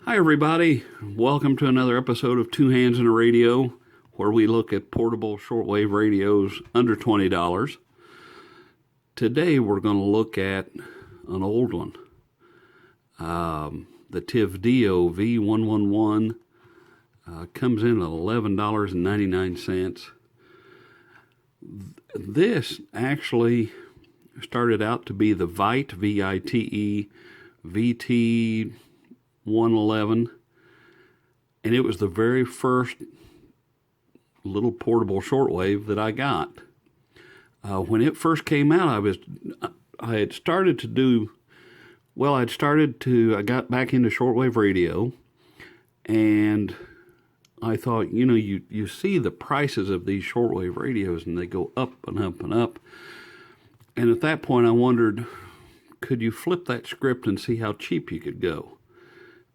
Hi everybody, welcome to another episode of Two Hands in a Radio, where we look at portable shortwave radios under $20. Today we're going to look at an old one, the Tivdio V111, comes in at $11.99. This actually started out to be the Vite VT-111, and it was the very first little portable shortwave that I got. When it first came out, I got back into shortwave radio, and I thought, you see the prices of these shortwave radios, and they go up and up and up. And at that point, I wondered, could you flip that script and see how cheap you could go?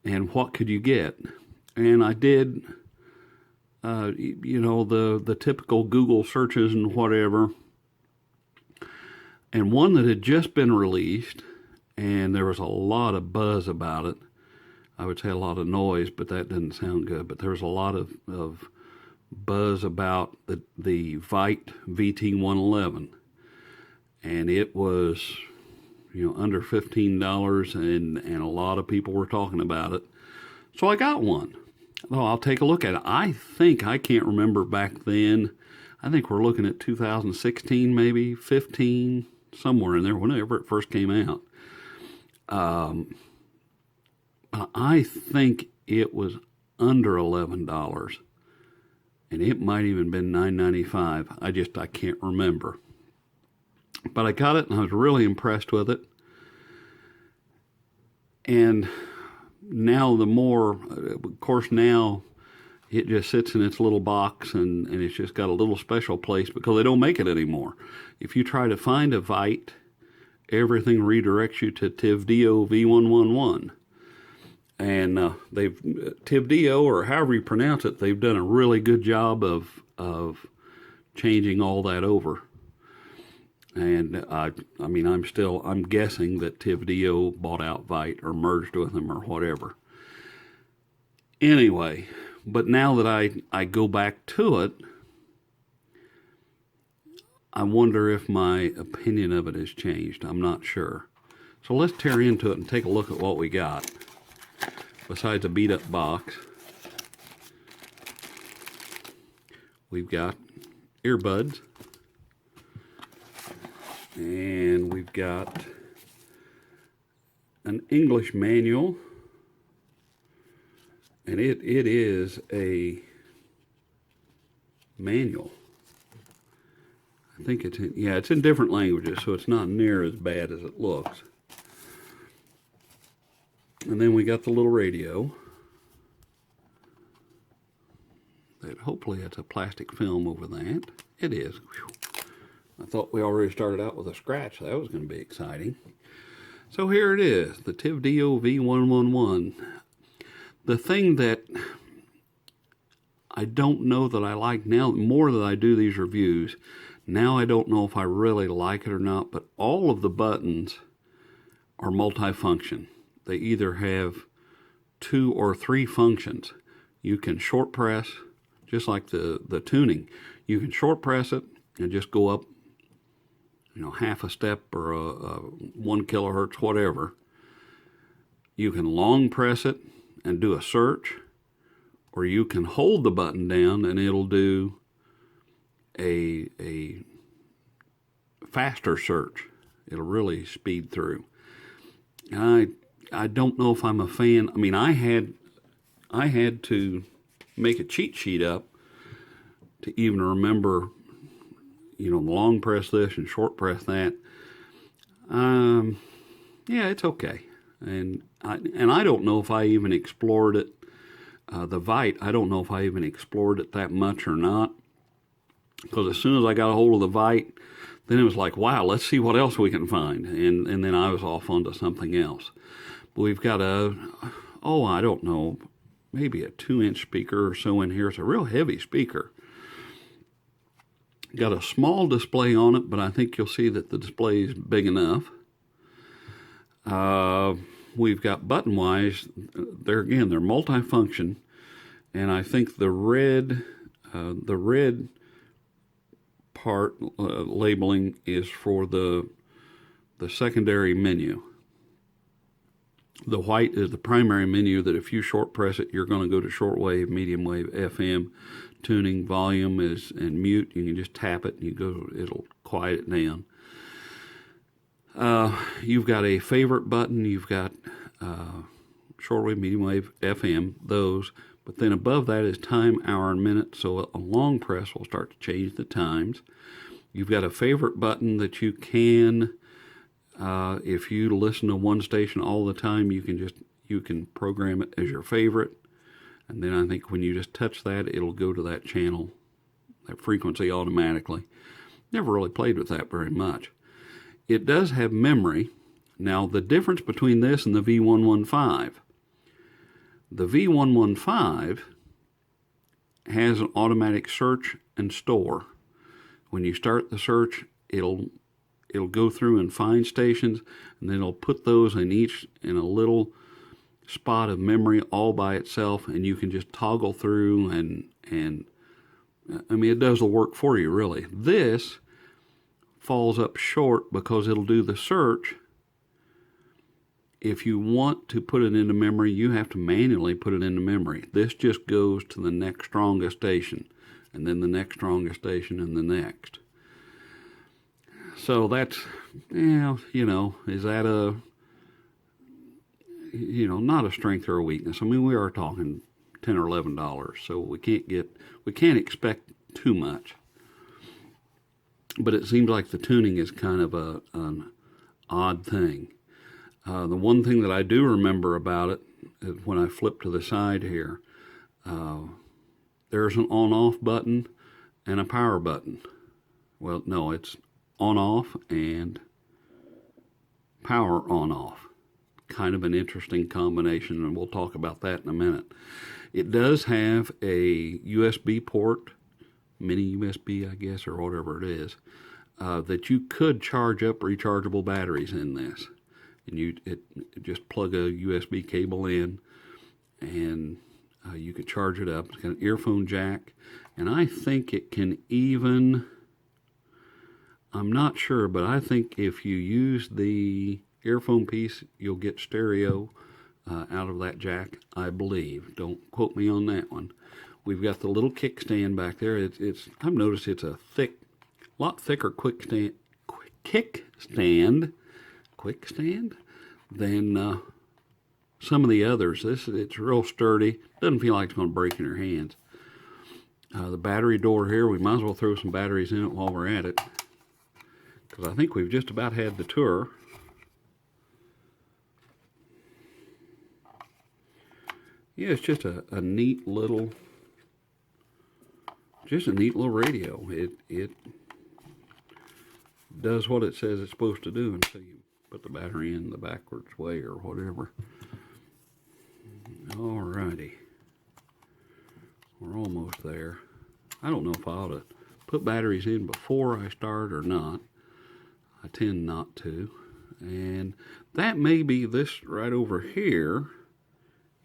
And what could you get? And I did, the typical Google searches and whatever. And one that had just been released, and there was a lot of buzz about it. I would say a lot of noise, but that doesn't sound good. But there was a lot of buzz about the Vite VT-111. And it was, under $15, and a lot of people were talking about it. So I got one. Oh, I'll take a look at it. I can't remember back then. I think we're looking at 2016, maybe 15, somewhere in there, whenever it first came out. I think it was under $11, and it might even been $9.95. I can't remember. But I got it, and I was really impressed with it. And now of course now it just sits in its little box, and it's just got a little special place because they don't make it anymore. If you try to find a Vite, everything redirects you to Tivdio V111. And Tivdio, or however you pronounce it, they've done a really good job of changing all that over. And I'm guessing that Tivdio bought out Vite or merged with them or whatever. Anyway, but now that I go back to it, I wonder if my opinion of it has changed. I'm not sure. So let's tear into it and take a look at what we got. Besides a beat up box, we've got earbuds. And we've got an English manual, and it is a manual. I think it's in different languages, so it's not near as bad as it looks. And then we got the little radio. That hopefully it's a plastic film over that. It is. Whew. I thought we already started out with a scratch. That was going to be exciting. So here it is, the Tivdio V111. The thing that I don't know that I like now, more that I do these reviews, now I don't know if I really like it or not, but all of the buttons are multifunction. They either have 2 or 3 functions. You can short press, just like the tuning. You can short press it and just go up half a step or a 1 kilohertz, whatever. You can long press it and do a search, or you can hold the button down and it'll do a faster search. It'll really speed through. I don't know if I'm a fan. I had to make a cheat sheet up to even remember long press this and short press that. Yeah, it's okay. And I don't know if I even explored it. The Vite, I don't know if I even explored it that much or not. Because as soon as I got a hold of the Vite, then it was like, wow, let's see what else we can find. And then I was off onto something else. But we've got I don't know, maybe a 2-inch speaker or so in here. It's a real heavy speaker. Got a small display on it, but I think you'll see that the display is big enough. we've got button-wise, they're multifunction, and I think the red part labeling is for the secondary menu. The white is the primary menu that if you short press it, you're going to go to shortwave, medium wave, FM, tuning, volume and mute. You can just tap it and it'll quiet it down. You've got a favorite button. You've got shortwave, medium wave, FM, those. But then above that is time, hour, and minute. So a long press will start to change the times. You've got a favorite button that you can, if you listen to one station all the time, you can program it as your favorite. And then I think when you just touch that, it'll go to that channel, that frequency automatically. Never really played with that very much. It does have memory. Now, the difference between this and the V115, the V115 has an automatic search and store. When you start the search, it'll go through and find stations, and then it'll put those in a little spot of memory all by itself, and you can just toggle through and I mean, it does the work for you, really. This falls up short because it'll do the search. If you want to put it into memory, you have to manually put it into memory. This just goes to the next strongest station, and then the next strongest station, and the next. So that's, is that not a strength or a weakness. I mean, we are talking $10 or $11, so we can't expect too much. But it seems like the tuning is kind of an odd thing. The one thing that I do remember about it is when I flip to the side here, there's an on-off button and a power button. Well, no, it's on-off and power on-off. Kind of an interesting combination, and we'll talk about that in a minute. It does have a USB port, mini USB, I guess, or whatever it is, that you could charge up rechargeable batteries in this. And you just plug a USB cable in, and you could charge it up. It's got an earphone jack, and I think it can even, I'm not sure, but I think if you use the earphone piece, you'll get stereo out of that jack, I believe. Don't quote me on that one. We've got the little kickstand back there. I've noticed it's a lot thicker kickstand than some of the others. It's real sturdy. Doesn't feel like it's going to break in your hands. The battery door here, we might as well throw some batteries in it while we're at it, because I think we've just about had the tour. Yeah, it's just a neat little radio. It does what it says it's supposed to do until you put the battery in the backwards way or whatever. Alrighty. We're almost there. I don't know if I ought to put batteries in before I start or not. I tend not to. And that may be this right over here.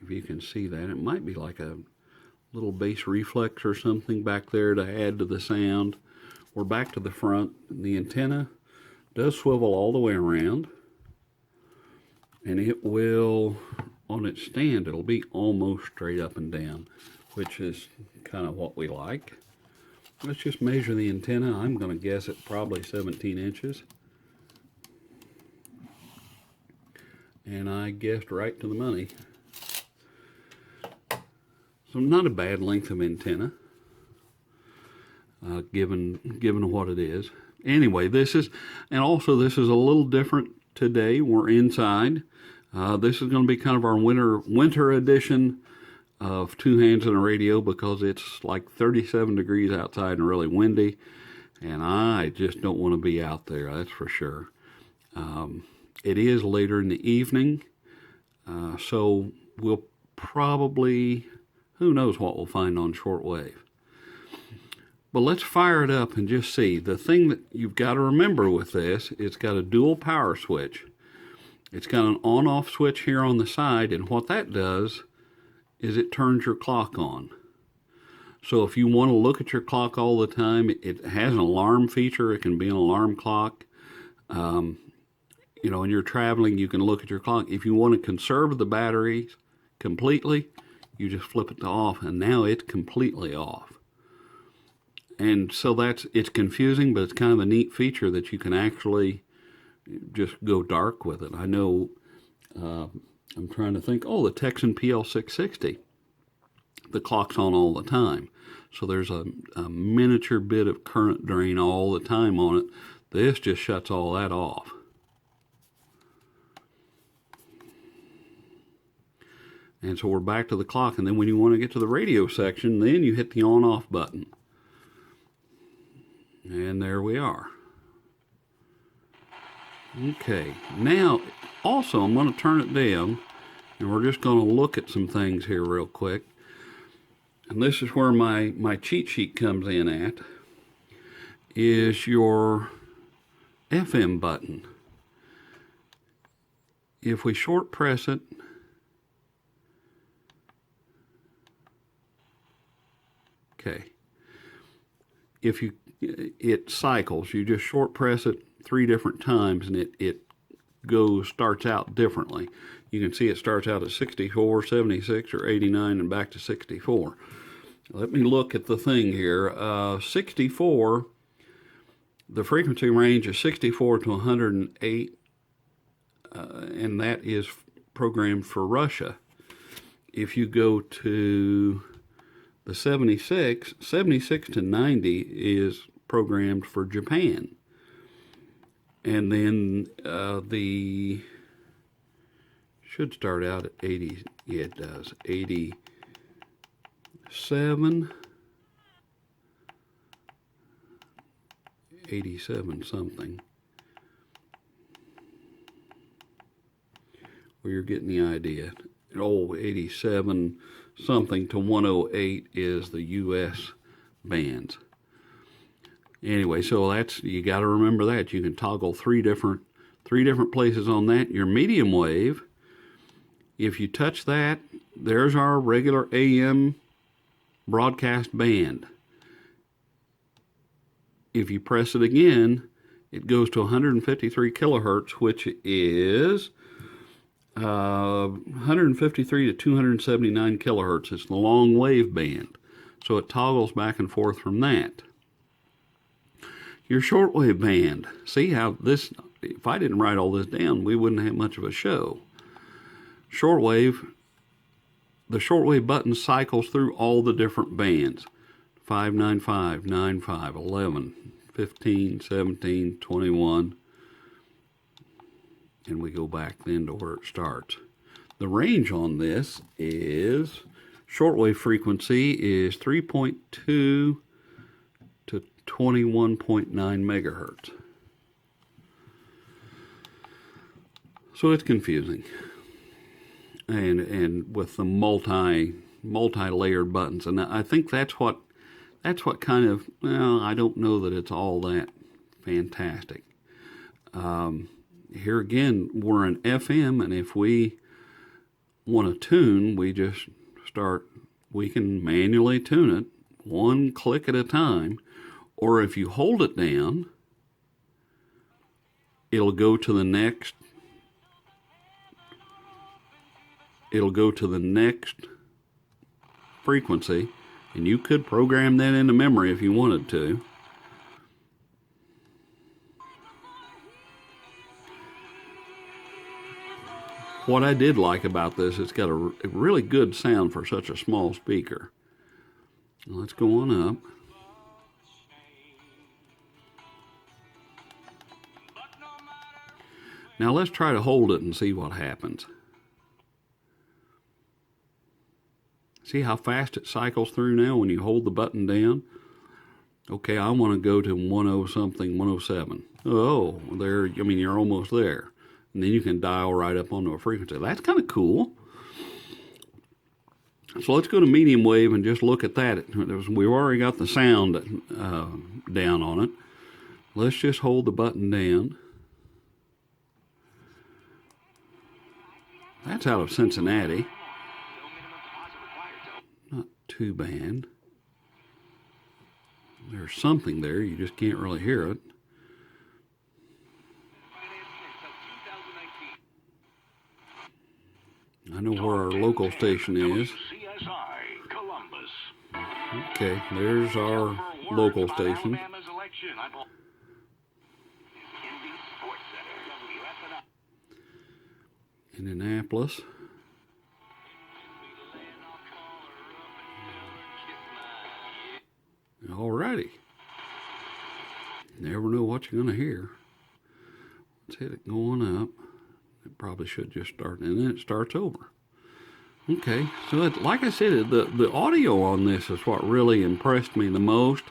If you can see that, it might be like a little bass reflex or something back there to add to the sound. We're back to the front. The antenna does swivel all the way around, and it will, on its stand, it'll be almost straight up and down, which is kind of what we like. Let's just measure the antenna. I'm going to guess it's probably 17 inches. And I guessed right to the money. So not a bad length of antenna, given what it is. Anyway, this is a little different today. We're inside. This is going to be kind of our winter edition of Two Hands and a Radio, because it's like 37 degrees outside and really windy, and I just don't want to be out there, that's for sure. It is later in the evening, so we'll probably, who knows what we'll find on shortwave. But let's fire it up and just see. The thing that you've got to remember with this, it's got a dual power switch. It's got an on-off switch here on the side, and what that does is it turns your clock on. So if you want to look at your clock all the time, it has an alarm feature. It can be an alarm clock. You know, when you're traveling, you can look at your clock. If you want to conserve the batteries completely, you just flip it to off, and now it's completely off. And so it's confusing, but it's kind of a neat feature that you can actually just go dark with it. I know, I'm trying to think, oh, the Texan PL660, the clock's on all the time. So there's a miniature bit of current drain all the time on it. This just shuts all that off. And so we're back to the clock, and then when you want to get to the radio section, then you hit the on-off button. And there we are. Okay, now also I'm going to turn it down, and we're just going to look at some things here real quick. And this is where my cheat sheet comes in at, is your FM button. If we short press it, okay, it cycles. You just short press it 3 different times, and it starts out differently. You can see it starts out at 64, 76, or 89, and back to 64. Let me look at the thing here. 64, the frequency range is 64 to 108, and that is programmed for Russia. If you go to the 76 to 90 is programmed for Japan. And then the should start out at 80. Yeah, it does. 87, 87 something. Well, you're getting the idea. Oh, 87 something to 108 is the U.S. bands. Anyway, so you got to remember that you can toggle three different places on that. Your medium wave, if you touch that, there's our regular AM broadcast band. If you press it again, it goes to 153 kilohertz, which is 153 to 279 kilohertz. It's the long wave band, so it toggles back and forth from that. Your shortwave band, see how this, if I didn't write all this down, we wouldn't have much of a show. Shortwave, the shortwave button cycles through all the different bands. 595, 95, 11, 15, 17, 21, and we go back then to where it starts. The range on this is, shortwave frequency is 3.2 to 21.9 megahertz. So it's confusing. And with the multi-layered buttons, and I think that's what kind of, well, I don't know that it's all that fantastic. Here again, we're an FM, and if we want to tune, we can manually tune it one click at a time, or if you hold it down, it'll go to the next frequency, and you could program that into memory if you wanted to. What I did like about this, it's got a really good sound for such a small speaker. Let's go on up. Now let's try to hold it and see what happens. See how fast it cycles through now when you hold the button down? Okay, I want to go to 10 something, 107. Oh, there, I mean, you're almost there. And then you can dial right up onto a frequency. That's kind of cool. So let's go to medium wave and just look at that. We've already got the sound down on it. Let's just hold the button down. That's out of Cincinnati. Not too bad. There's something there, you just can't really hear it. I know where our local station is. Okay, there's our local station. Indianapolis. Alrighty. Never know what you're going to hear. Let's hit it going up. It probably should just start, and then it starts over. Okay, so like I said, the audio on this is what really impressed me the most.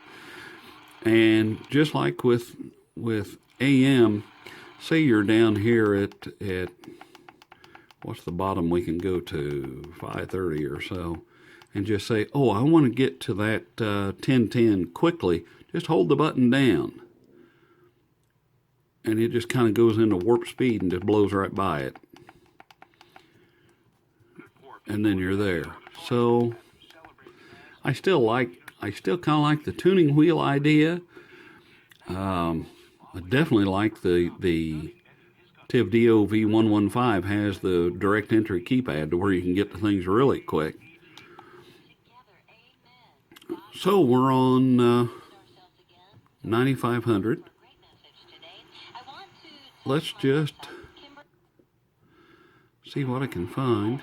And just like with AM, say you're down here at what's the bottom we can go to, 530 or so, and just say, oh, I want to get to that 1010 quickly. Just hold the button down. And it just kind of goes into warp speed and just blows right by it. And then you're there. So I still kind of like the tuning wheel idea. I definitely like the Tivdio V111 has the direct entry keypad to where you can get to things really quick. So we're on 9500. Let's just see what I can find.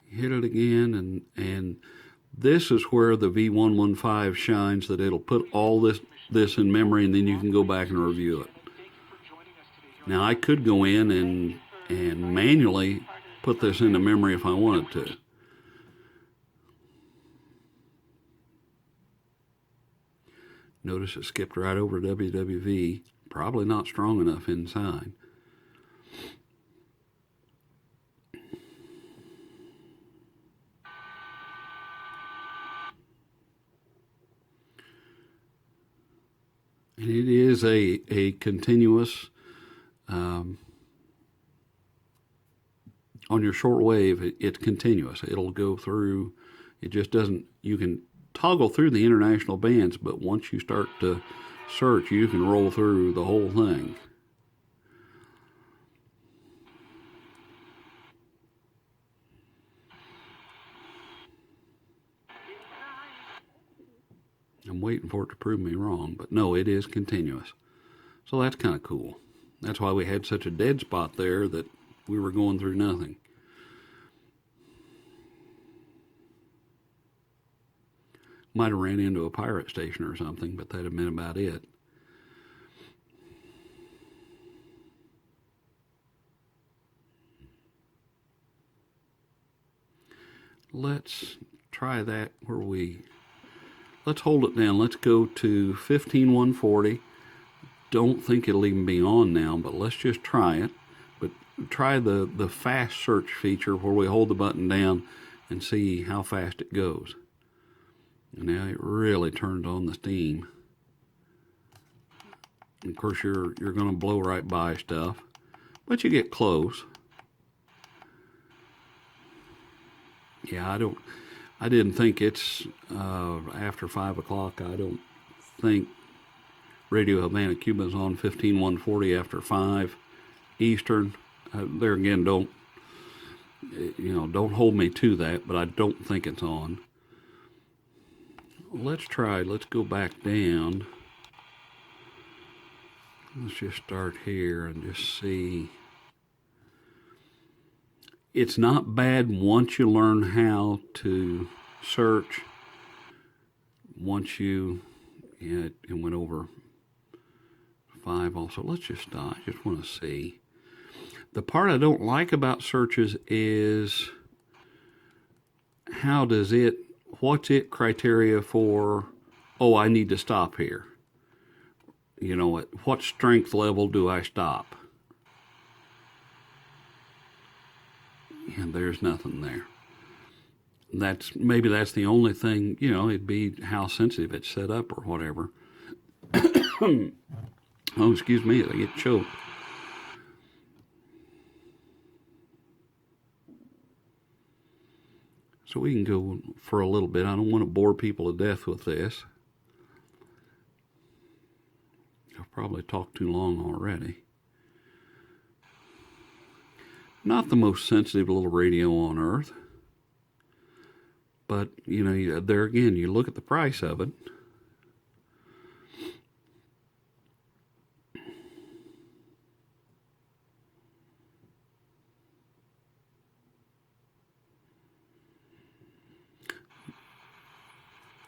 Hit it again, and this is where the V115 shines, that it'll put all this in memory, and then you can go back and review it. Now I could go in and manually put this into memory if I wanted to. Notice it skipped right over WWV. Probably not strong enough inside. And it is a continuous, on your shortwave, it's continuous. It'll go through, it just doesn't, you can toggle through the international bands, but once you start to search, you can roll through the whole thing. I'm waiting for it to prove me wrong, but no, it is continuous. So that's kind of cool. That's why we had such a dead spot there, that we were going through nothing. Might have ran into a pirate station or something, but that'd have been about it. Let's try that let's hold it down. Let's go to 15140. Don't think it'll even be on now, but let's just try it. But try the fast search feature where we hold the button down and see how fast it goes. And now it really turns on the steam. And of course, you're going to blow right by stuff, but you get close. Yeah, I didn't think it's after 5 o'clock. I don't think Radio Havana Cuba's on 15140 after 5 Eastern. There again, don't hold me to that, but I don't think it's on. Let's go back down. Let's just start here and just see. It's not bad once you learn how to search. Once it went over 5 also. Let's just stop. I just want to see. The part I don't like about searches is what's it criteria for, oh, I need to stop here. You know, at what strength level do I stop? And there's nothing there. Maybe that's the only thing, it'd be how sensitive it's set up or whatever. Oh, excuse me, I get choked. So we can go for a little bit. I don't want to bore people to death with this. I've probably talked too long already. Not the most sensitive little radio on earth. But, you know, there again, you look at the price of it.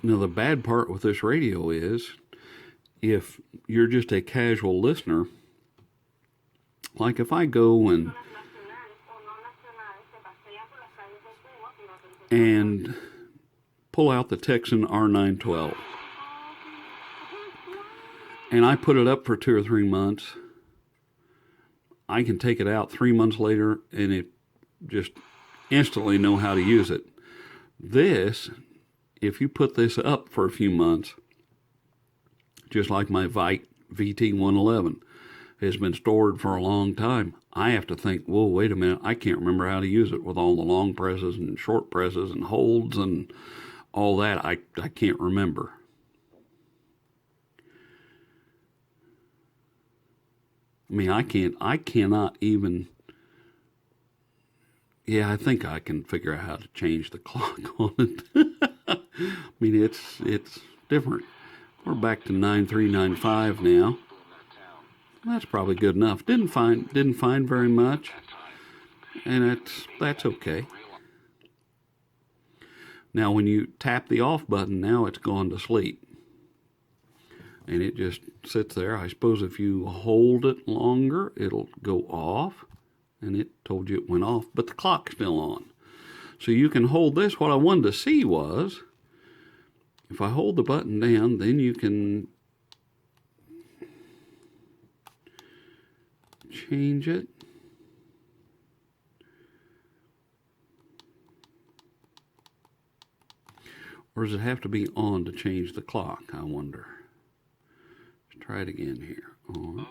Now, the bad part with this radio is, if you're just a casual listener, like if I go and pull out the Texan R912, and I put it up for 2 or 3 months, I can take it out 3 months later and it just instantly know how to use it. This, if you put this up for a few months, just like my Vite VT-111 has been stored for a long time, I have to think, whoa, wait a minute, I can't remember how to use it with all the long presses and short presses and holds and all that. I can't remember. I mean, I cannot even, yeah, I think I can figure out how to change the clock on it. I mean, it's different. We're back to 9395 now. That's probably good enough. Didn't find very much, and that's okay. Now, when you tap the off button, now it's gone to sleep, and it just sits there. I suppose if you hold it longer, it'll go off, and it told you it went off, but the clock's still on. So you can hold this. What I wanted to see was, if I hold the button down, then you can change it. Or does it have to be on to change the clock, I wonder? Let's try it again here. On.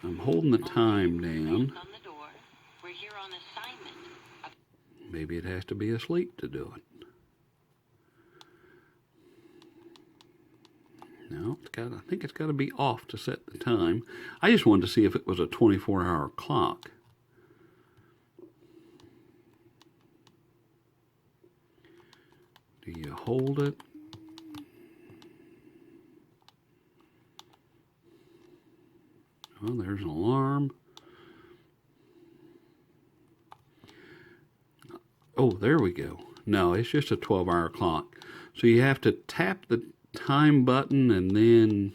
I'm holding the time down. Maybe it has to be asleep to do it. No, I think it's got to be off to set the time. I just wanted to see if it was a 24-hour clock. Do you hold it? Oh, there's an alarm. Oh, there we go. No, it's just a 12-hour clock. So you have to tap the time button, and then,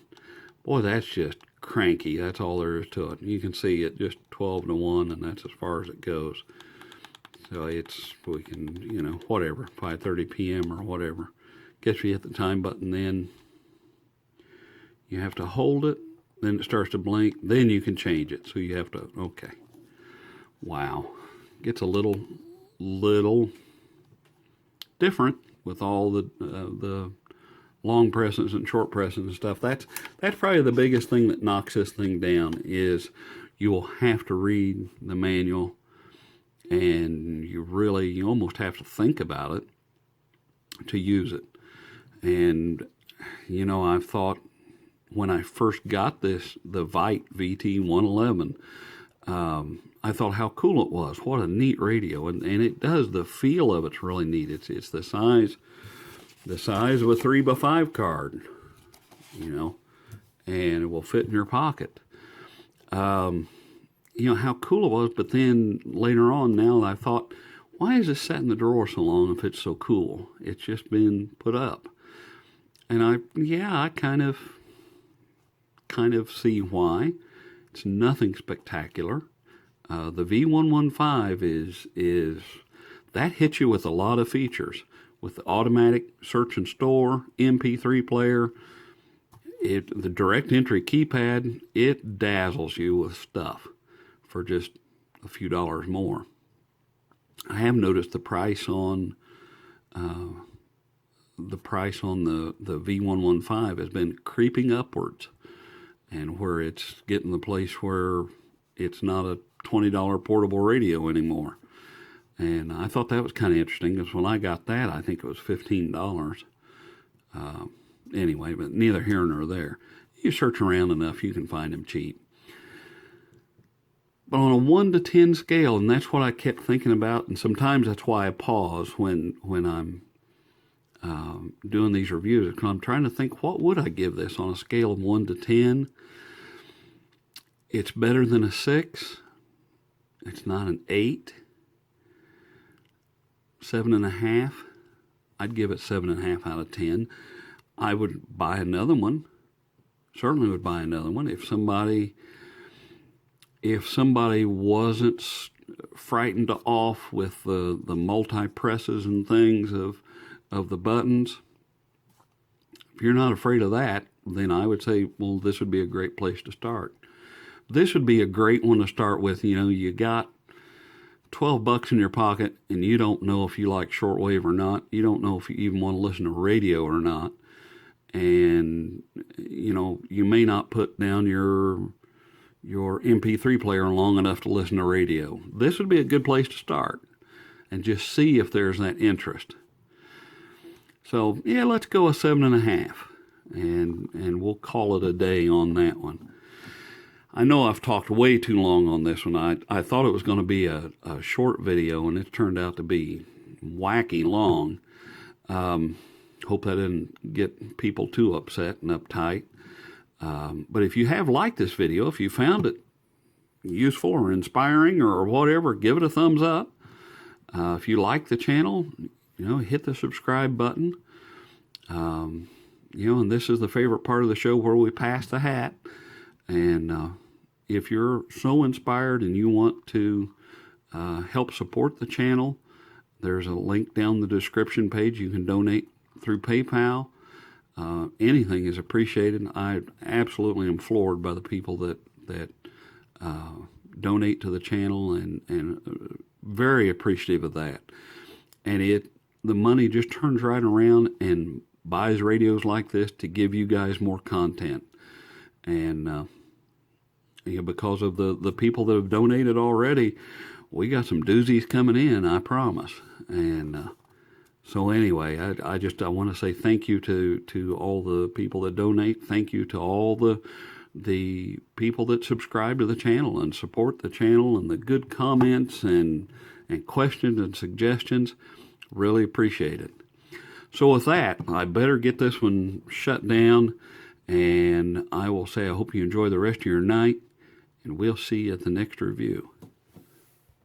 boy, that's just cranky. That's all there is to it. You can see it just 12 to 1, and that's as far as it goes. So we can, you know, whatever, 5:30 p.m. or whatever. Guess you hit the time button, then you have to hold it, then it starts to blink, then you can change it. So you have to, okay. Wow. Gets a little different with all the long presses and short presses and stuff. That's probably the biggest thing that knocks this thing down, is you will have to read the manual, and you almost have to think about it to use it. And, you know, I've thought when I first got the Vite VT-111, I thought how cool it was. What a neat radio. And it does, the feel of it's really neat. It's the size of a 3x5 card, you know, and it will fit in your pocket. You know, how cool it was, but then later on now I thought, why is this sat in the drawer so long if it's so cool? It's just been put up. And I kind of see why. It's nothing spectacular. The V115 is that hits you with a lot of features, with the automatic search and store, MP3 player, the direct entry keypad. It dazzles you with stuff for just a few dollars more. I have noticed the price on the price on the V115 has been creeping upwards, and where it's getting the place where it's not a $20 portable radio anymore. And I thought that was kind of interesting, because when I got that, I think it was $15. Anyway, but neither here nor there. You search around enough, you can find them cheap. But on a 1 to 10 scale, and that's what I kept thinking about, and sometimes that's why I pause when I'm doing these reviews, because I'm trying to think, what would I give this on a scale of 1 to 10? It's better than a 6. It's not an 8. 7.5. I'd give it 7.5 out of 10. I would buy another one. Certainly would buy another one if somebody wasn't frightened off with the multi presses and things of the buttons. If you're not afraid of that, then I would say, well, this would be a great place to start. This would be a great one to start with. You know, you got $12 in your pocket, and you don't know if you like shortwave or not. You don't know if you even want to listen to radio or not. And, you know, you may not put down your MP3 player long enough to listen to radio. This would be a good place to start and just see if there's that interest. So, yeah, let's go a 7.5, and we'll call it a day on that one. I know I've talked way too long on this one. I thought it was going to be a short video, and it turned out to be wacky long. Hope that didn't get people too upset and uptight. But if you have liked this video, if you found it useful or inspiring or whatever, give it a thumbs up. If you like the channel, you know, hit the subscribe button. You know, and this is the favorite part of the show where we pass the hat. And if you're so inspired and you want to help support the channel, there's a link down the description page. You can donate through PayPal. Anything is appreciated. I absolutely am floored by the people that donate to the channel, and very appreciative of that. And the money just turns right around and buys radios like this to give you guys more content. And you know, because of the people that have donated already, we got some doozies coming in, I promise. And so anyway, I want to say thank you to all the people that donate. Thank you to all the people that subscribe to the channel and support the channel, and the good comments and questions and suggestions. Really appreciate it. So with that, I better get this one shut down, and I will say I hope you enjoy the rest of your night, and we'll see you at the next review.